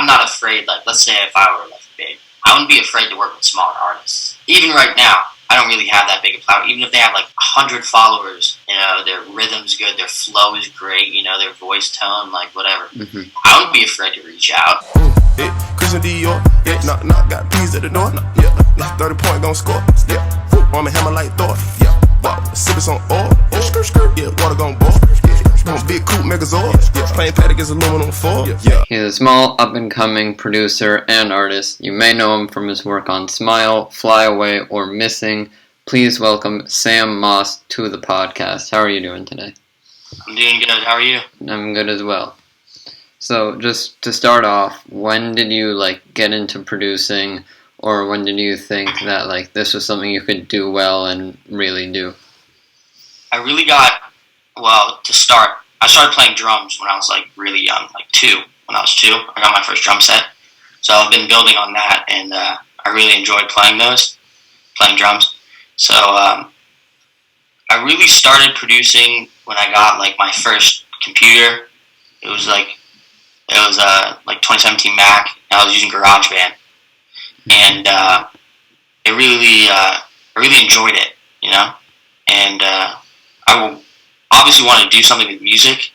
I'm not afraid, like, let's say if I were, like, big, I wouldn't be afraid to work with smaller artists. Even right now, I don't really have that big a clout. Even if they have, like, 100 followers, you know, their rhythm's good, their flow is great, you know, their voice tone, like, whatever. I wouldn't be afraid to reach out. Christian Dior, knock, got peas at the door, 30 point gon' score, I'm a hammer like Thor, sippin' some oil, water gon' boil, big coupe Megazord, playing Pat against aluminum foil, He's a small up-and-coming producer and artist. You may know him from his work on Smile, Fly Away, or Missing. Please welcome Sam Moss to the podcast. How are you doing today? I'm doing good. How are you? I'm good as well. So, just to start off, when did you, like, get into producing, or when did you think that, like, this was something you could do well and really do? I really got, well, to start, I started playing drums when I was, like, really young, like 2. When I was 2, I got my first drum set. So I've been building on that, and I really enjoyed playing drums. So I really started producing when I got, like, my first computer. It was like 2017 Mac, and I was using GarageBand, and I really enjoyed it, you know, and I obviously wanted to do something with music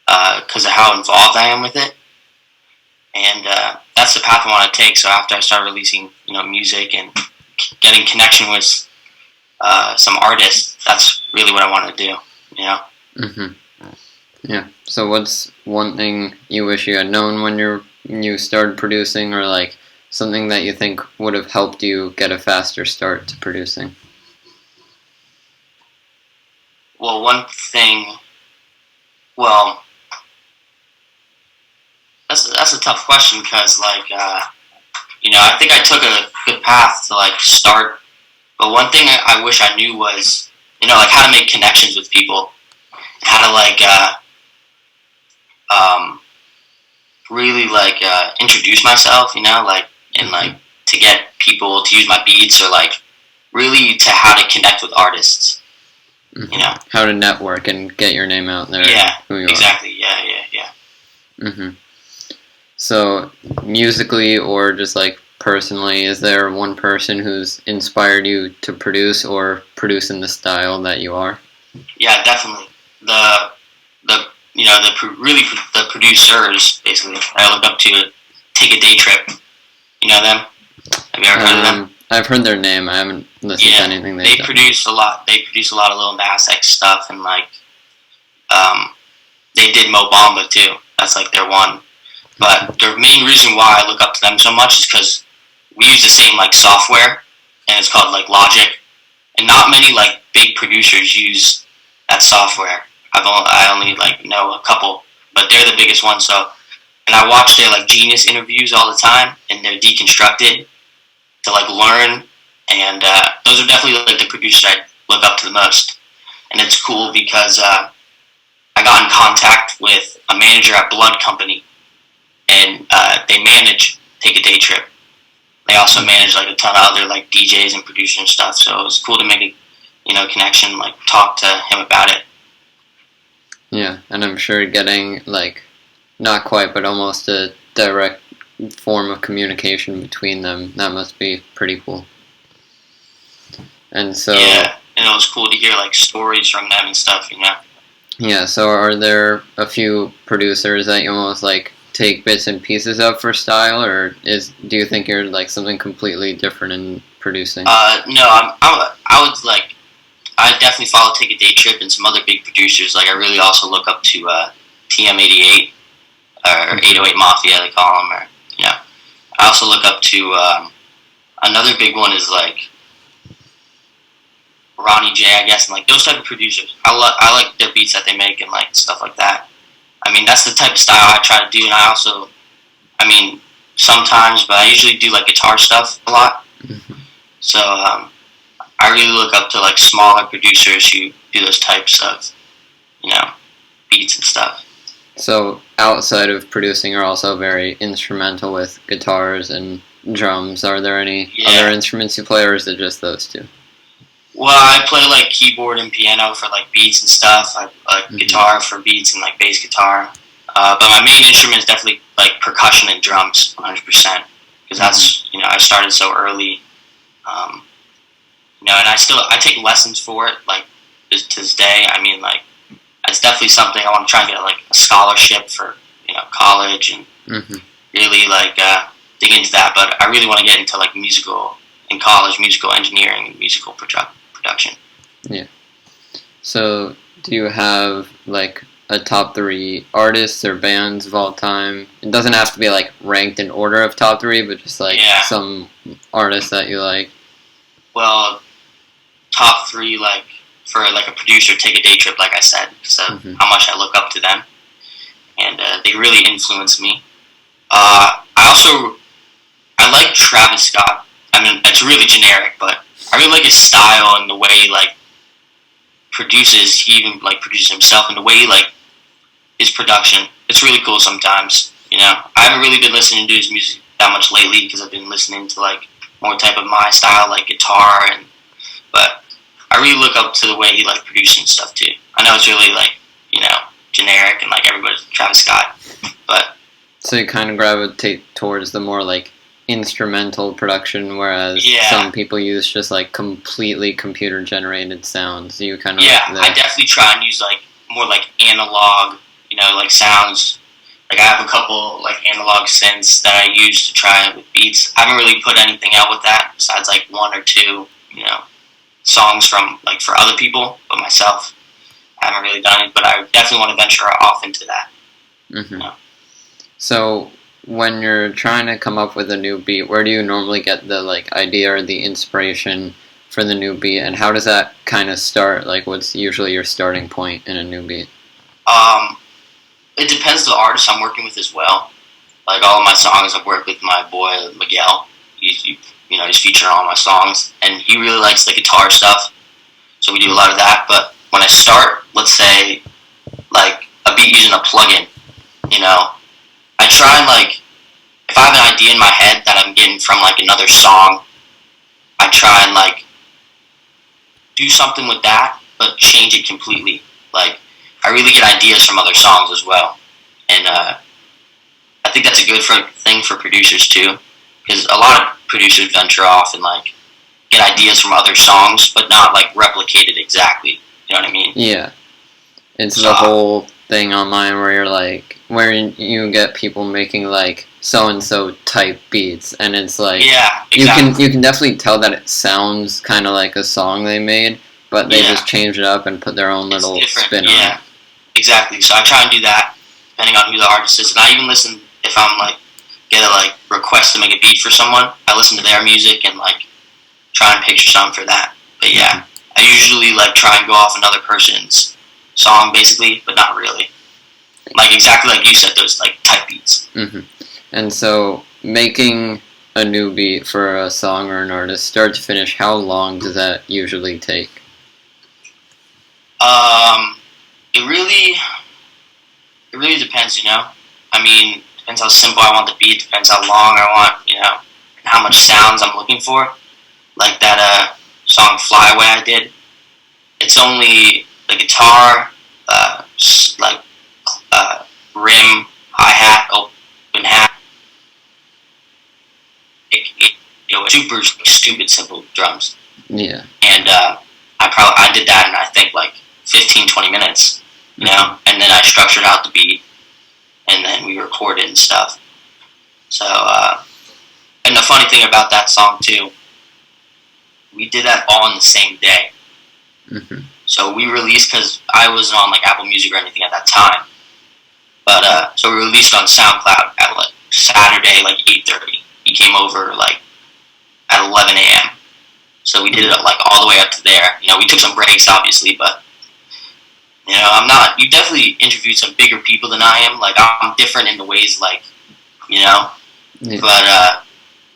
because of how involved I am with it, and that's the path I want to take. So after I started releasing, you know, music and getting connection with some artists, that's really what I want to do, you know. Yeah. So what's one thing you wish you had known when you started producing, or like something that you think would have helped you get a faster start to producing? Well, one thing, well, that's a tough question because, like, you know, I think I took a good path to, like, start. But one thing I wish I knew was, you know, like, how to make connections with people, how to, like, really, like, introduce myself, you know, like, and, like, to get people to use my beats, or, like, really to how to connect with artists, you know. How to network and get your name out there. Yeah, who you exactly, are. So, musically or just, like, personally, is there one person who's inspired you to produce or produce in the style that you are? Yeah, definitely. The producers, basically, I look up to Take a Day Trip. You know them? Have you ever heard of them? I've heard their name. I haven't listened to anything they've done. Produce a lot. They produce a lot of Lil Nas X stuff, and, like, they did Mo Bamba too. That's, like, their one. But the main reason why I look up to them so much is because we use the same, like, software, and it's called, like, Logic. And not many, like, big producers use that software. I only like know a couple, but they're the biggest one. So, and I watch their, like, Genius interviews all the time, and they're deconstructed to, like, learn. And those are definitely, like, the producers I look up to the most. And it's cool because I got in contact with a manager at Blood Company, and they manage Take a Day Trip. They also manage, like, a ton of other, like, DJs and producers and stuff. So it was cool to make a, you know, connection, like, talk to him about it. Yeah, and I'm sure getting, like, not quite, but almost a direct form of communication between them, that must be pretty cool. And so... Yeah, and it was cool to hear, like, stories from them and stuff, you know? Yeah, so are there a few producers that you almost, like, take bits and pieces of for style, or do you think you're, like, something completely different in producing? No, I would, like, I definitely follow Take a Day Trip and some other big producers. Like, I really also look up to TM88 or 808 Mafia, they call them, or, you know. I also look up to another big one is, like, Ronnie J, I guess, and, like, those type of producers. I like their beats that they make and, like, stuff like that. I mean, that's the type of style I try to do, and I also, I mean, sometimes, but I usually do, like, guitar stuff a lot. So, I really look up to, like, smaller producers who do those types of, you know, beats and stuff. So, outside of producing, you're also very instrumental with guitars and drums. Are there any other instruments you play, or is it just those two? Well, I play, like, keyboard and piano for, like, beats and stuff. I guitar for beats and, like, bass guitar. But my main instrument is definitely like percussion and drums 100%, because that's I started so early, and I take lessons for it like to this day. I mean, like it's definitely something I want to try and get like a scholarship for college and really like dig into that. But I really want to get into like musical in college, musical engineering and musical production. Yeah. So do you have like a top 3 artists or bands of all time? It doesn't have to be like ranked in order of top 3, but just like some artists that you like. Well, top 3 like for like a producer, Take a Day Trip, like I said, because of how much I look up to them, and they really influence me. I like Travis Scott. I mean, it's really generic, but I really like his style and the way he like produces. He even like produces himself, and the way he like his production. It's really cool sometimes. I haven't really been listening to his music that much lately because I've been listening to like more type of my style, like guitar, but I really look up to the way he like producing stuff too. I know it's really like generic and like everybody's Travis Scott, but so you kind of gravitate towards the more like instrumental production, whereas some people use just like completely computer generated sounds. You kind of I definitely try and use like more like analog, like sounds. Like I have a couple like analog synths that I use to try with beats. I haven't really put anything out with that besides like 1 or 2, songs from like for other people, but myself I haven't really done it. But I definitely want to venture off into that. So when you're trying to come up with a new beat, where do you normally get the like idea or the inspiration for the new beat, and how does that kind of start? Like, what's usually your starting point in a new beat? It depends on the artist I'm working with as well. Like all of my songs, I've worked with my boy Miguel. He's featured on all my songs, and he really likes the guitar stuff. So we do a lot of that. But when I start, let's say like a beat using a plugin, I try and like if I have an idea in my head that I'm getting from like another song, I try and like do something with that, but change it completely. Like I really get ideas from other songs as well, and I think that's a good thing for producers too, because a lot of producers venture off and like get ideas from other songs, but not like replicate it exactly. You know what I mean? Yeah, it's the whole thing online where you're like, where you get people making like so and so type beats, and it's like exactly. you can definitely tell that it sounds kind of like a song they made, but they just change it up and put their own little spin on it. Yeah, exactly. So I try and do that depending on who the artist is, and I even listen if I'm like get a like request to make a beat for someone. I listen to their music and like try and picture something for that. But I usually like try and go off another person's song basically, but not really. Like exactly like you said, those like type beats. And so making a new beat for a song or an artist, start to finish, how long does that usually take? It really depends, I mean, depends how simple I want the beat, depends how long I want, and how much sounds I'm looking for. Like that song Fly Away I did. It's only the guitar, rim, hi-hat, open hat, super stupid simple drums. Yeah. And I did that in I think like 15-20 minutes, and then I structured out the beat, and then we recorded and stuff. So, and the funny thing about that song too, we did that all in the same day. So we released, because I wasn't on like Apple Music or anything at that time, but so we released on SoundCloud at like Saturday, like 8:30. He came over like at 11 a.m. So we did it like all the way up to there. We took some breaks obviously, but you definitely interviewed some bigger people than I am. Like I'm different in the ways like, but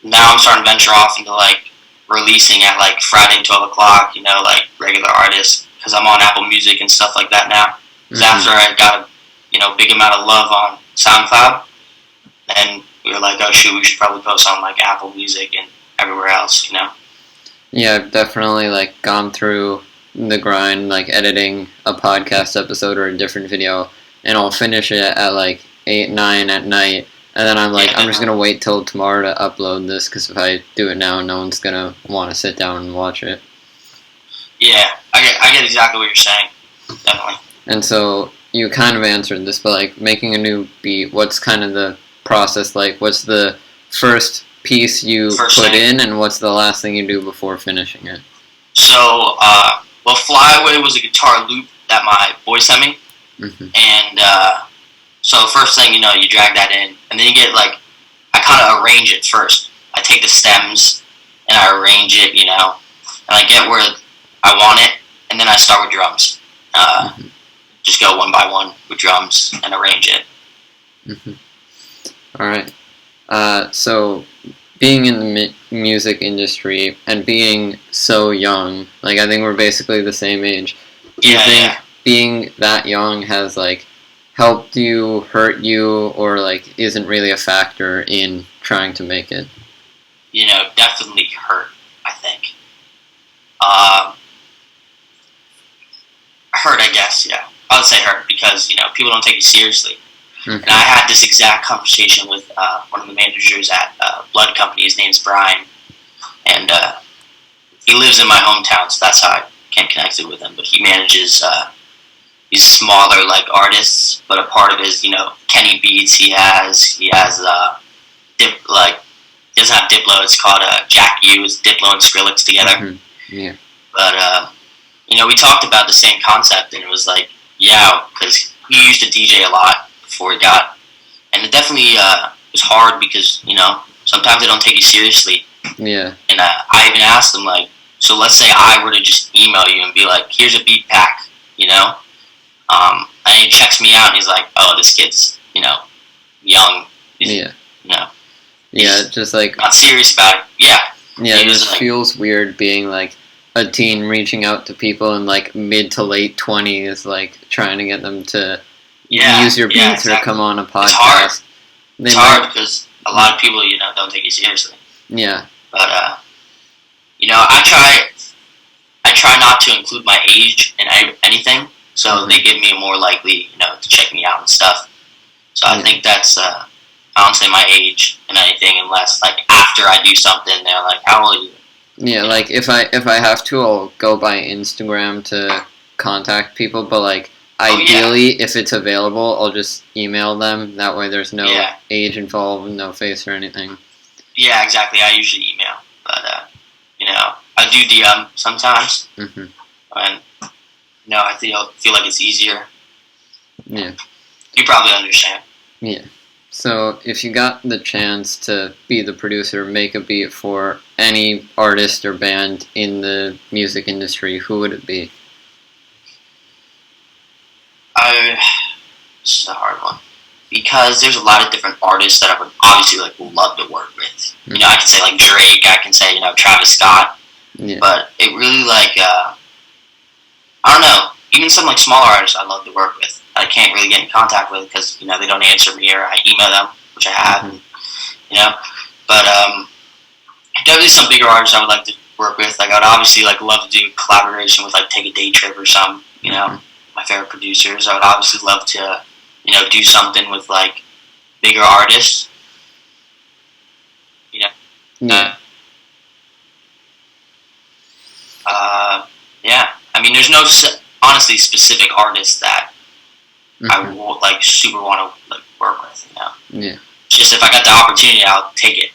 now I'm starting to venture off into like releasing at like Friday 12 o'clock, like regular artists, because I'm on Apple Music and stuff like that now. Because after I got a big amount of love on SoundCloud, and we were like, oh shoot, we should probably post on like Apple Music and everywhere else, Yeah, I've definitely like gone through the grind, like editing a podcast episode or a different video, and I'll finish it at like 8, 9 at night, And then I'm like, Yeah, I'm just gonna wait till tomorrow to upload this because if I do it now, no one's gonna want to sit down and watch it. Yeah, I get exactly what you're saying. Definitely. And so you kind of answered this, but like making a new beat, what's kind of the process like? What's the first piece you put in, and what's the last thing you do before finishing it? So, well, Fly Away was a guitar loop that my boy sent me, and so first thing you drag that in, and then you get like, I kind of arrange it first. I take the stems and I arrange it, and I get where I want it, and then I start with drums. Just go one by one with drums and arrange it. All right. So being in the music industry and being so young, like I think we're basically the same age. Do you think being that young has like helped you, hurt you, or like isn't really a factor in trying to make it? Definitely hurt, I think. Hurt, I guess, yeah. I would say hurt because, people don't take you seriously. And I had this exact conversation with one of the managers at Blood Company. His name's Brian. And he lives in my hometown, so that's how I came connected with him. But he manages these smaller, like, artists. But a part of his, Kenny Beats, he has he doesn't have Diplo, it's called Jack U. It's Diplo and Skrillex together. Yeah. But, we talked about the same concept, and it was like, yeah, because he used to DJ a lot before he got, and it definitely was hard because, sometimes they don't take you seriously. Yeah. And I even asked him, like, so let's say I were to just email you and be like, here's a beat pack, and he checks me out, and he's like, oh, this kid's, young. Yeah. He's just like not serious about it. Yeah. Yeah, it just feels weird being like a teen reaching out to people in like mid to late 20s, like trying to get them to use your beats or come on a podcast. It's hard because a lot of people, don't take you seriously. Yeah. But I try not to include my age in anything, so they give me more likely, to check me out and stuff. So I think that's I don't say my age in anything unless like after I do something, they're like, how old are you? Yeah, like if I have to, I'll go by Instagram to contact people, but like ideally, if it's available, I'll just email them. That way there's no age involved, no face or anything. Yeah, exactly. I usually email, but I do DM sometimes, and I feel like it's easier. Yeah, you probably understand. Yeah. So, if you got the chance to be the producer, make a beat for any artist or band in the music industry, who would it be? This is a hard one. Because there's a lot of different artists that I would obviously love to work with. I can say like Drake, I can say, Travis Scott. Yeah. But it really I don't know, even some like smaller artists I love to work with. I can't really get in contact with because, they don't answer me or I email them, which I have, But definitely some bigger artists I would like to work with. Like I would obviously love to do collaboration with Take a Day Trip or some, my favorite producers. I would obviously love to, do something with bigger artists. Yeah. Yeah. I mean, there's no honestly specific artist that I would super want to work with. Yeah. It's just if I got the opportunity, I'll take it.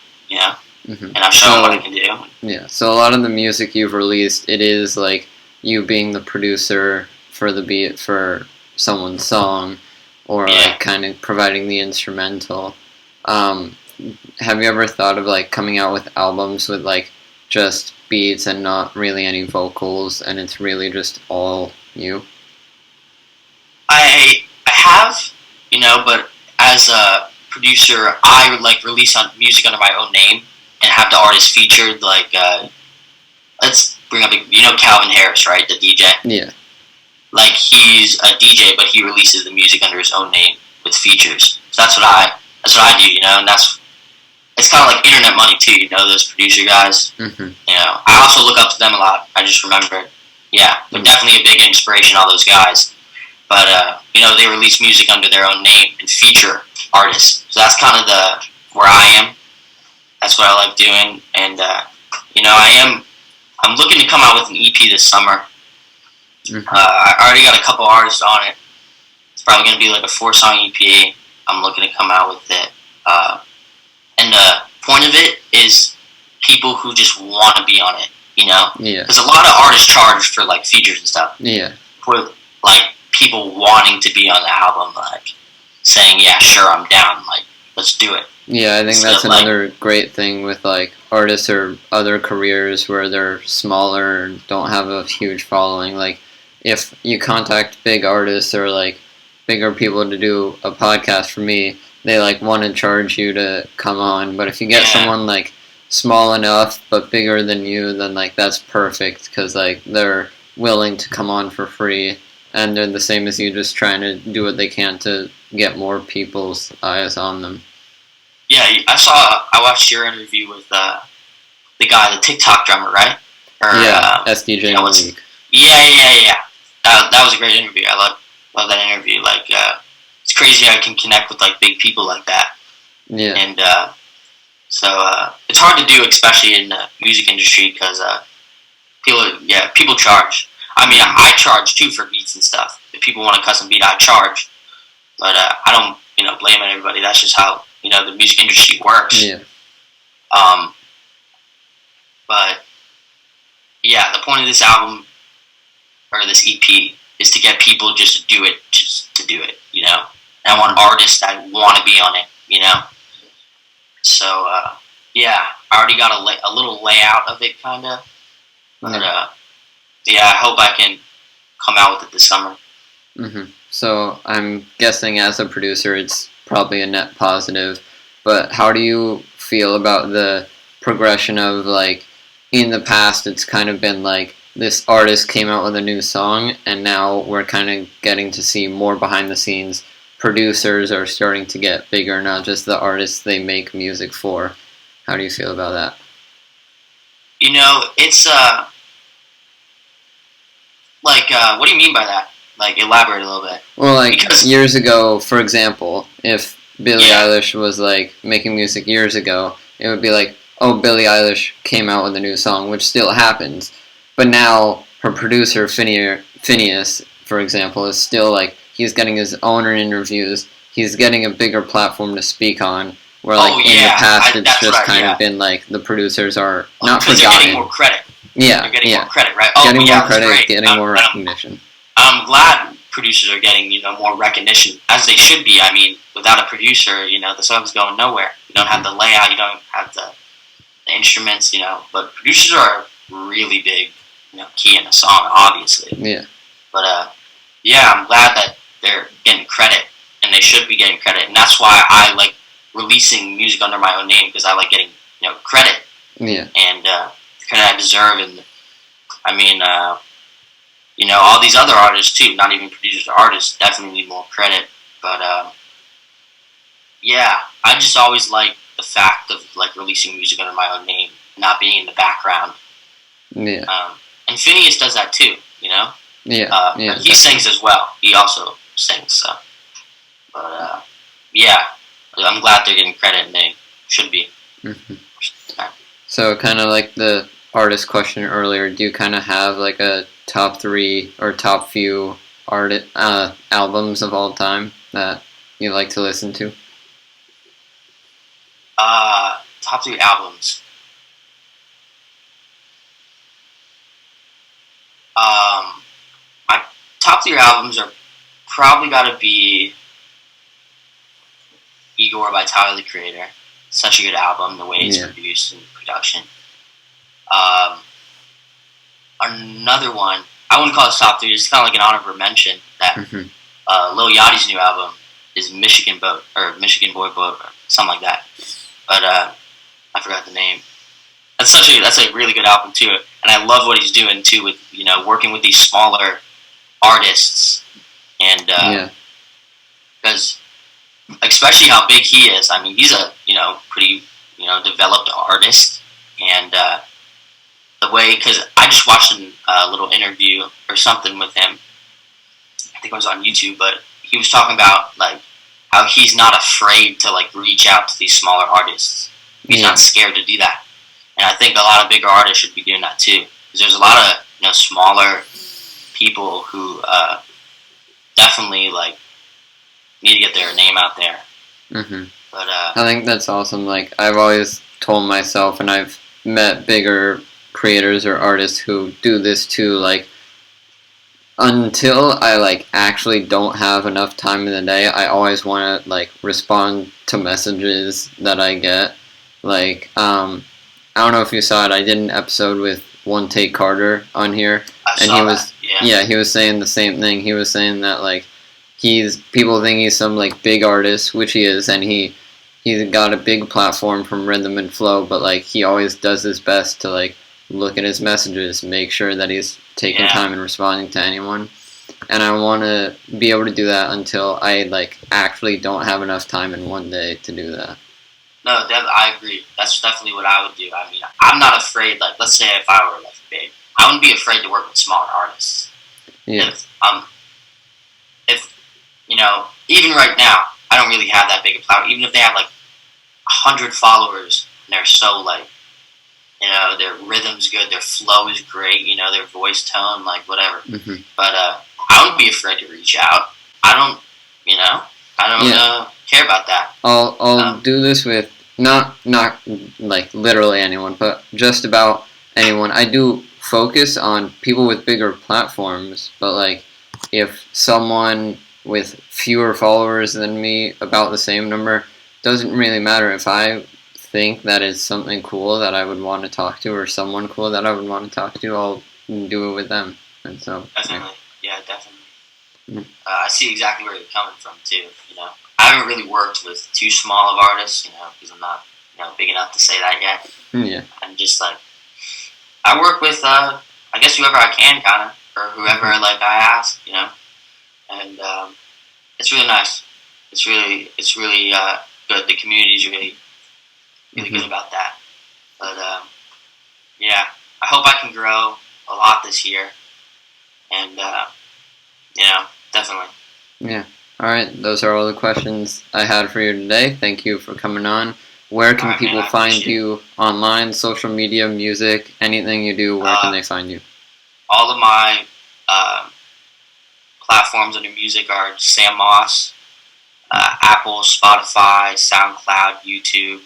And I'll show them what I can do. Yeah. So a lot of the music you've released, it is you being the producer for the beat for someone's song, or kind of providing the instrumental. Have you ever thought of coming out with albums with just beats and not really any vocals, and it's really just all you? I have, but as a producer, I would release music under my own name and have the artist featured. Let's bring up Calvin Harris, right, the DJ. Yeah. He's a DJ, but he releases the music under his own name with features. So that's what I do, and it's kind of like internet money too, those producer guys. I also look up to them a lot. I just remembered. Yeah, they're definitely a big inspiration, all those guys. But, they release music under their own name and feature artists. So that's kind of where I am. That's what I like doing, and I'm looking to come out with an EP this summer. Mm-hmm. I already got a couple artists on it. It's probably going to be like a 4-song EP. I'm looking to come out with it. And the point of it is people who just want to be on it, Yeah. Because a lot of artists charge for, like, features and stuff. Yeah. For, like, people wanting to be on the album, like, saying, yeah, sure, I'm down, like, let's do it. Yeah, I think So, that's another great thing with, like, artists or other careers where they're smaller and don't have a huge following. Like, if you contact big artists or, like, bigger people to do a podcast for me, they, like, want to charge you to come on. But if you get someone, like, small enough but bigger than you, then, like, that's perfect because, like, they're willing to come on for free and they're the same as you, just trying to do what they can to get more people's eyes on them. Yeah, I watched your interview with the guy, the TikTok drummer, right? Or, SDJ Malik. Yeah. That was a great interview. I love that interview. Like, it's crazy how I can connect with, like, big people like that. Yeah. And so it's hard to do, especially in the music industry, because people charge. I mean, I charge too for beats and stuff. If people want a custom beat, I charge. But I don't, blame everybody. That's just how the music industry works. Yeah. But yeah, the point of this album or this EP is to get people just to do it. And I want artists that want to be on it. So I already got a little layout of it, kind of. But I hope I can come out with it this summer. Mm-hmm. So I'm guessing as a producer, it's probably a net positive. But how do you feel about the progression of, like, in the past it's kind of been like this artist came out with a new song and now we're kind of getting to see more behind the scenes. Producers are starting to get bigger, not just the artists they make music for. How do you feel about that? It's what do you mean by that? Like, elaborate a little bit. Well, like, years ago, for example, if Billie Eilish was, like, making music years ago, it would be like, oh, Billie Eilish came out with a new song, which still happens. But now, her producer, Phineas, for example, is still, like, he's getting his own interviews, he's getting a bigger platform to speak on, where, like, in the past, it's just kind of been, like, the producers are not forgotten. They're getting more credit. Yeah, they're getting more credit, right? Getting more credit, getting more recognition. I'm glad producers are getting, more recognition, as they should be. I mean, without a producer, the song's going nowhere. You don't have the layout, you don't have the instruments, but producers are really big, key in a song, obviously. Yeah. But, I'm glad that they're getting credit, and they should be getting credit, and that's why I like releasing music under my own name, because I like getting, credit. Yeah. And, credit I deserve, and, I mean, all these other artists too, not even producers or artists, definitely need more credit. But I just always like the fact of, like, releasing music under my own name, not being in the background. Yeah. And Phineas does that too, Yeah. He sings as well. He also sings. So, but I'm glad they're getting credit, and they should be. Mm-hmm. So, kind of like the artist question earlier, do you kind of have, like, a top 3 or top few albums of all time that you like to listen to? Top 3 albums. My top 3 albums are probably got to be Igor by Tyler, the Creator. Such a good album, the way it's produced and production. Another one, I wouldn't call it top 3, it's kind of like an honorable mention that Lil Yachty's new album is Michigan Boy Boat, or something like that. But I forgot the name. That's a really good album too, and I love what he's doing too with working with these smaller artists, and because especially how big he is. I mean, he's a pretty developed artist, and the way, because I just watched a little interview or something with him. I think it was on YouTube, but he was talking about like how he's not afraid to like reach out to these smaller artists. He's not scared to do that, and I think a lot of bigger artists should be doing that too. Because there's a lot of smaller people who definitely like need to get their name out there. Mm-hmm. But I think that's awesome. Like I've always told myself, and I've met bigger creators or artists who do this too. Like until I like actually don't have enough time in the day, I always want to like respond to messages that I get. Like I don't know if you saw it. I did an episode with One Take Carter on here, and he was he was saying the same thing. He was saying that like people think he's some like big artist, which he is, and he's got a big platform from Rhythm and Flow, but like he always does his best to like look at his messages, make sure that he's taking time and responding to anyone. And I want to be able to do that until I like actually don't have enough time in one day to do that. No, I agree. That's definitely what I would do. I mean, I'm not afraid. Like, let's say if I were like big, I wouldn't be afraid to work with smaller artists. Yeah. If even right now, I don't really have that big a platform. Even if they have like 100 followers, and they're so like, their rhythm's good, their flow is great, their voice tone, like whatever. Mm-hmm. But I wouldn't be afraid to reach out. I don't care about that. I'll do this with not like literally anyone, but just about anyone. I do focus on people with bigger platforms, but like if someone with fewer followers than me, about the same number, doesn't really matter. If I think that is something cool that I would want to talk to, or someone cool that I would want to talk to, I'll do it with them. And so definitely, definitely. I see exactly where you're coming from too. I haven't really worked with too small of artists, because I'm not, big enough to say that yet. Yeah. I'm just like, I work with, I guess whoever I can, kind of, or whoever like I ask, and it's really nice. It's really good. The community's really good about that. But I hope I can grow a lot this year, and definitely. Yeah. All right. Those are all the questions I had for you today. Thank you for coming on. Where can people find you online, social media, music, anything you do? Where can they find you? All of my platforms under music are Sam Moss, Apple, Spotify, SoundCloud, YouTube,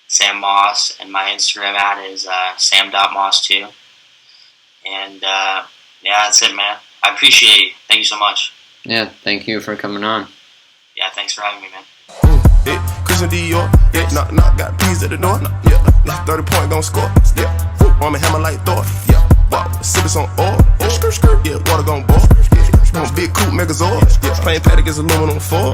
Sam Moss, and my Instagram ad is sam.moss2. And that's it, man. I appreciate it. Thank you so much. Yeah, thank you for coming on. Yeah, thanks for having me, man. Christian Dior, knock, got peas at the door. 30 point gon' score. Arm and hammer like Thor. Sippin' some oil. Water gon' boil. Big coupe Megazord. Plain paddock is aluminum foil.